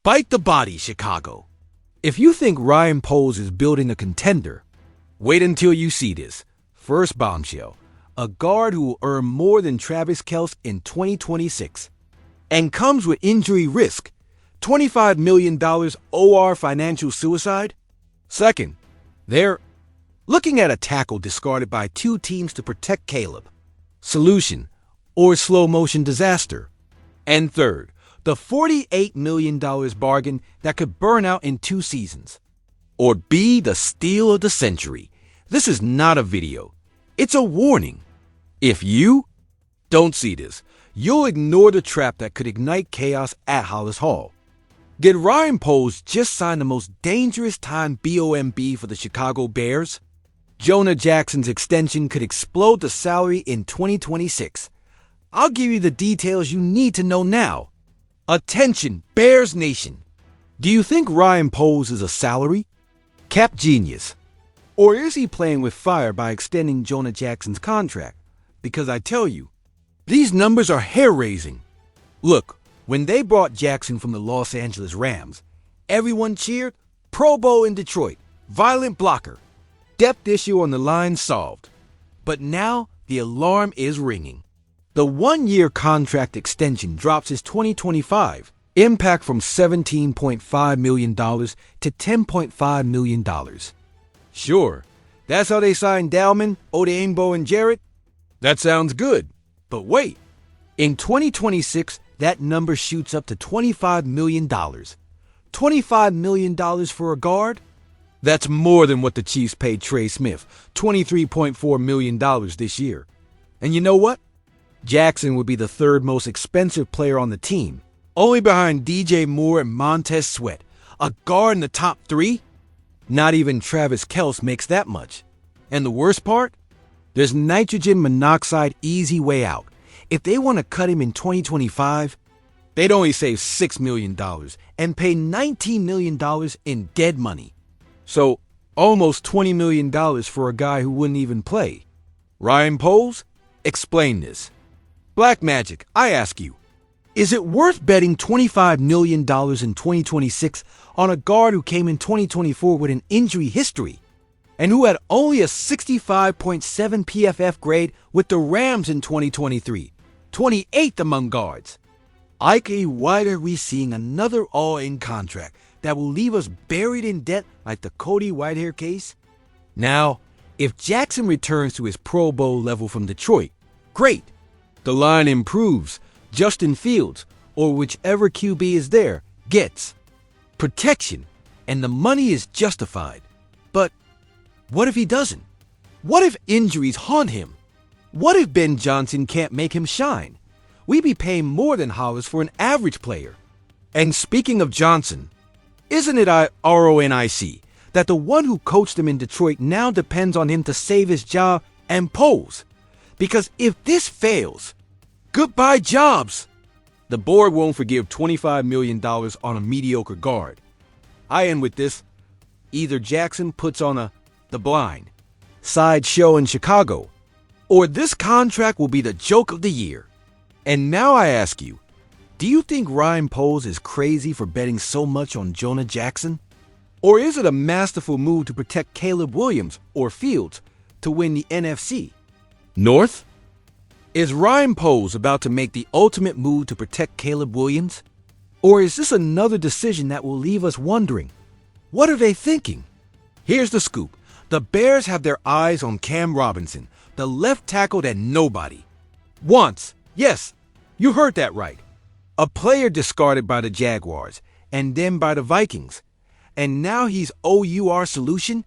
Bite the body, Chicago. If you think Ryan Poles is building a contender, wait until you see this. First bombshell, a guard who will earn more than Travis Kelce in 2026 and comes with injury risk. $25 million OR financial suicide? Second, they're looking at a tackle discarded by two teams to protect Caleb. Solution, or slow motion disaster. And third, the $48 million bargain that could burn out in 2 seasons. Or be the steal of the century. This is not a video. It's a warning. If you don't see this, you'll ignore the trap that could ignite chaos at Hollis Hall. Did Ryan Poles just sign the most dangerous time BOMB for the Chicago Bears? Jonah Jackson's extension could explode the salary in 2026. I'll give you the details you need to know now. Attention, Bears Nation. Do you think Ryan Poles is a salary cap genius? Or is he playing with fire by extending Jonah Jackson's contract? Because I tell you, these numbers are hair-raising. Look, when they brought Jackson from the Los Angeles Rams, everyone cheered, Pro Bowl in Detroit, violent blocker, depth issue on the line solved. But now the alarm is ringing. The 1-year contract extension drops his 2025 impact from $17.5 million to $10.5 million. Sure, that's how they signed Dalman, Odeyingbo, and Jarrett. That sounds good. But wait, in 2026, that number shoots up to $25 million. $25 million for a guard? That's more than what the Chiefs paid Trey Smith, $23.4 million this year. And you know what? Jackson would be the 3rd most expensive player on the team, only behind DJ Moore and Montez Sweat. A guard in the top 3? Not even Travis Kelce makes that much. And the worst part? There's nitrogen monoxide easy way out. If they want to cut him in 2025, they'd only save $6 million and pay $19 million in dead money. So, almost $20 million for a guy who wouldn't even play. Ryan Poles, explain this. Black Magic, I ask you, is it worth betting $25 million in 2026 on a guard who came in 2024 with an injury history and who had only a 65.7 PFF grade with the Rams in 2023, 28th among guards? Ike, why are we seeing another all-in contract that will leave us buried in debt like the Cody Whitehair case? Now, if Jackson returns to his Pro Bowl level from Detroit, great. The line improves. Justin Fields, or whichever QB is there, gets protection, and the money is justified. But what if he doesn't? What if injuries haunt him? What if Ben Johnson can't make him shine? We'd be paying more than Hollis for an average player. And speaking of Johnson, isn't it ironic that the one who coached him in Detroit now depends on him to save his job and Poles? Because if this fails, goodbye jobs. The board won't forgive $25 million on a mediocre guard. I end with this. Either Jackson puts on the blind sideshow in Chicago, or this contract will be the joke of the year. And now I ask you, do you think Ryan Poles is crazy for betting so much on Jonah Jackson? Or is it a masterful move to protect Caleb Williams or Fields to win the NFC North? Is Ryan Poles about to make the ultimate move to protect Caleb Williams? Or is this another decision that will leave us wondering, what are they thinking? Here's the scoop. The Bears have their eyes on Cam Robinson, the left tackle that nobody wants. Yes, you heard that right. A player discarded by the Jaguars and then by the Vikings. And now he's OUR solution?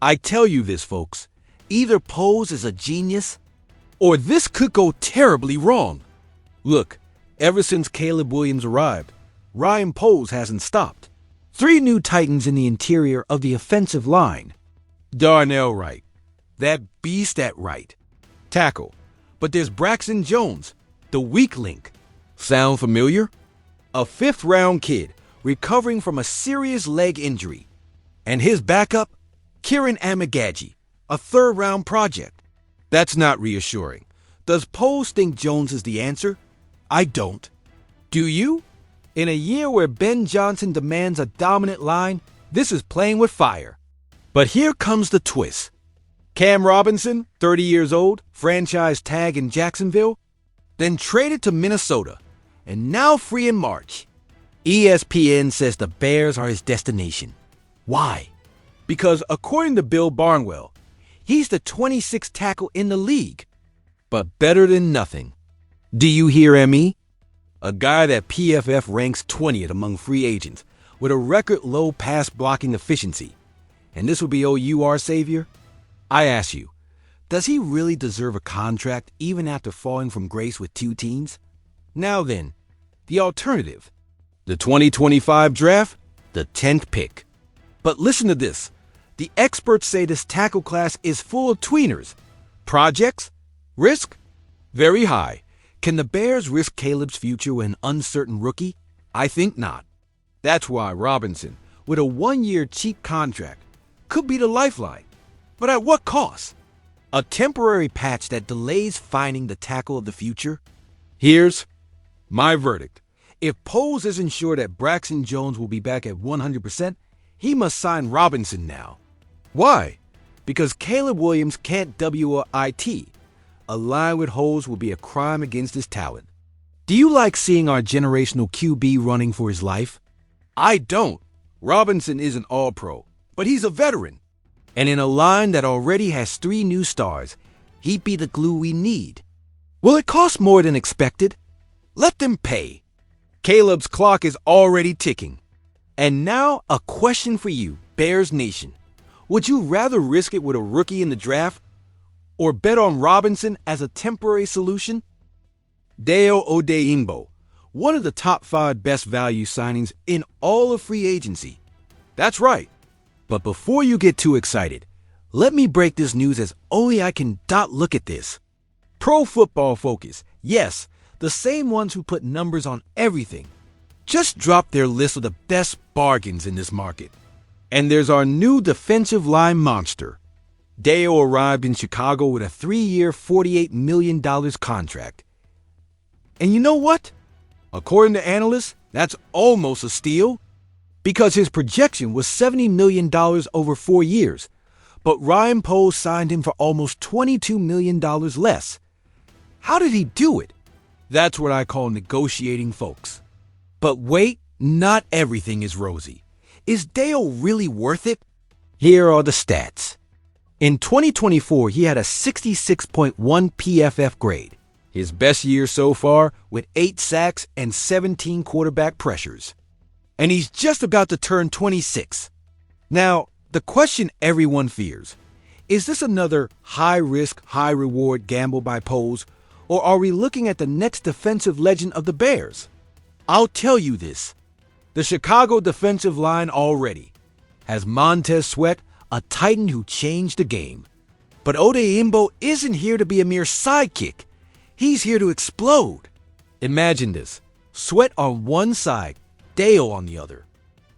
I tell you this, folks. Either Poles is a genius, or this could go terribly wrong. Look, ever since Caleb Williams arrived, Ryan Poles hasn't stopped. 3 new titans in the interior of the offensive line. Darnell Wright, that beast at right tackle. But there's Braxton Jones, the weak link. Sound familiar? A 5th-round kid recovering from a serious leg injury. And his backup, Kieran Amagaji, a 3rd-round project. That's not reassuring. Does Poles think Jones is the answer? I don't. Do you? In a year where Ben Johnson demands a dominant line, this is playing with fire. But here comes the twist. Cam Robinson, 30 years old, franchise tag in Jacksonville, then traded to Minnesota, and now free in March. ESPN says the Bears are his destination. Why? Because according to Bill Barnwell, he's the 26th tackle in the league, but better than nothing. Do you hear me? A guy that PFF ranks 20th among free agents with a record low pass blocking efficiency. And this will be OUR savior? I ask you, does he really deserve a contract even after falling from grace with 2 teams? Now then, the alternative. The 2025 draft, the 10th pick. But listen to this. The experts say this tackle class is full of tweeners. Projects? Risk? Very high. Can the Bears risk Caleb's future with an uncertain rookie? I think not. That's why Robinson, with a 1-year cheap contract, could be the lifeline. But at what cost? A temporary patch that delays finding the tackle of the future? Here's my verdict. If Poles isn't sure that Braxton Jones will be back at 100%, he must sign Robinson now. Why? Because Caleb Williams can't WIT. A line with holes will be a crime against his talent. Do you like seeing our generational QB running for his life? I don't. Robinson isn't all-pro, but he's a veteran. And in a line that already has 3 new stars, he'd be the glue we need. Will it cost more than expected? Let them pay. Caleb's clock is already ticking. And now a question for you, Bears Nation. Would you rather risk it with a rookie in the draft or bet on Robinson as a temporary solution? Dayo Odeyingbo, one of the top 5 best value signings in all of free agency. That's right. But before you get too excited, let me break this news as only I can. Look at this. Pro Football Focus, yes, the same ones who put numbers on everything, just dropped their list of the best bargains in this market. And there's our new defensive line monster. Dayo arrived in Chicago with a 3-year, $48 million contract. And you know what? According to analysts, that's almost a steal, because his projection was $70 million over 4 years, but Ryan Poles signed him for almost $22 million less. How did he do it? That's what I call negotiating, folks. But wait, not everything is rosy. Is Dayo really worth it? Here are the stats. In 2024, he had a 66.1 PFF grade, his best year so far with 8 sacks and 17 quarterback pressures. And he's just about to turn 26. Now, the question everyone fears, is this another high-risk, high-reward gamble by Poles, or are we looking at the next defensive legend of the Bears? I'll tell you this. The Chicago defensive line already has Montez Sweat, a Titan who changed the game. But Odeyingbo isn't here to be a mere sidekick. He's here to explode. Imagine this. Sweat on one side, Dayo on the other.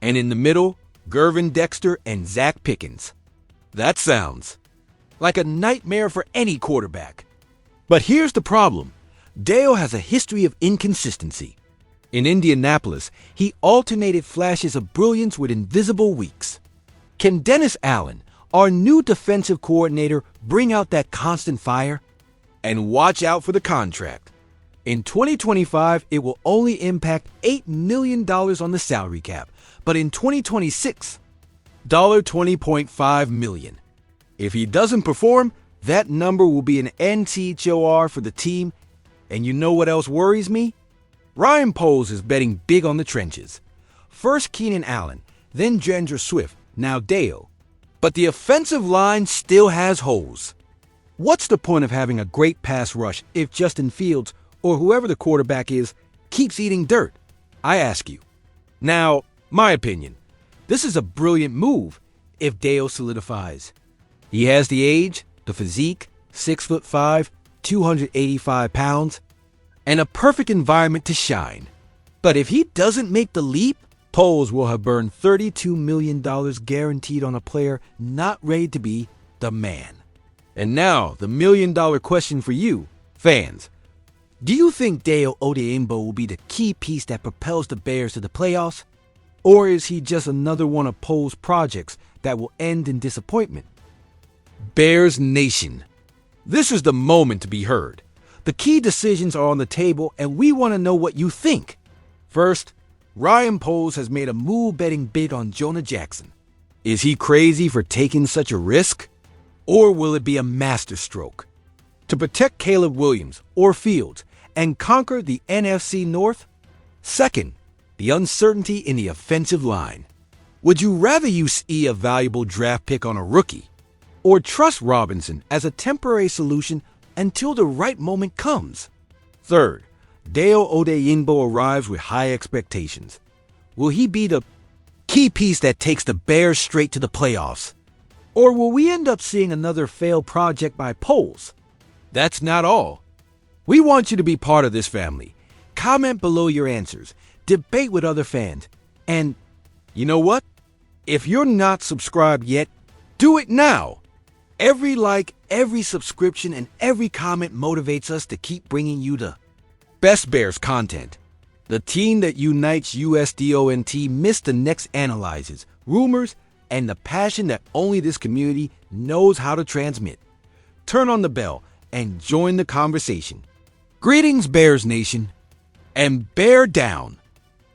And in the middle, Gervin Dexter and Zach Pickens. That sounds like a nightmare for any quarterback. But here's the problem. Dayo has a history of inconsistency. In Indianapolis, he alternated flashes of brilliance with invisible weeks. Can Dennis Allen, our new defensive coordinator, bring out that constant fire? And watch out for the contract. In 2025, it will only impact $8 million on the salary cap, but in 2026, $20.5 million. If he doesn't perform, that number will be an NCHOR for the team. And you know what else worries me? Ryan Poles is betting big on the trenches. First Keenan Allen, then Jandre Swift, now Dayo. But the offensive line still has holes. What's the point of having a great pass rush if Justin Fields, or whoever the quarterback is, keeps eating dirt? I ask you. Now, my opinion, this is a brilliant move if Dayo solidifies. He has the age, the physique, 6'5", 285 pounds, and a perfect environment to shine. But if he doesn't make the leap, Poles will have burned $32 million guaranteed on a player not ready to be the man. And now, the $1 million question for you, fans. Do you think Dale Odeyingbo will be the key piece that propels the Bears to the playoffs? Or is he just another one of Poles' projects that will end in disappointment? Bears Nation. This is the moment to be heard. The key decisions are on the table and we want to know what you think. First, Ryan Poles has made a move-betting bid on Jonah Jackson. Is he crazy for taking such a risk? Or will it be a masterstroke? To protect Caleb Williams or Fields and conquer the NFC North? Second, the uncertainty in the offensive line. Would you rather you see a valuable draft pick on a rookie or trust Robinson as a temporary solution until the right moment comes? Third, Dale Odeyingbo arrives with high expectations. Will he be the key piece that takes the Bears straight to the playoffs? Or will we end up seeing another failed project by Poles? That's not all. We want you to be part of this family. Comment below your answers, debate with other fans, and you know what? If you're not subscribed yet, do it now. Every like, every subscription, and every comment motivates us to keep bringing you the best Bears content. The team that unites USDONT missed the next analyzes, rumors, and the passion that only this community knows how to transmit. Turn on the bell and join the conversation. Greetings, Bears Nation, and bear down.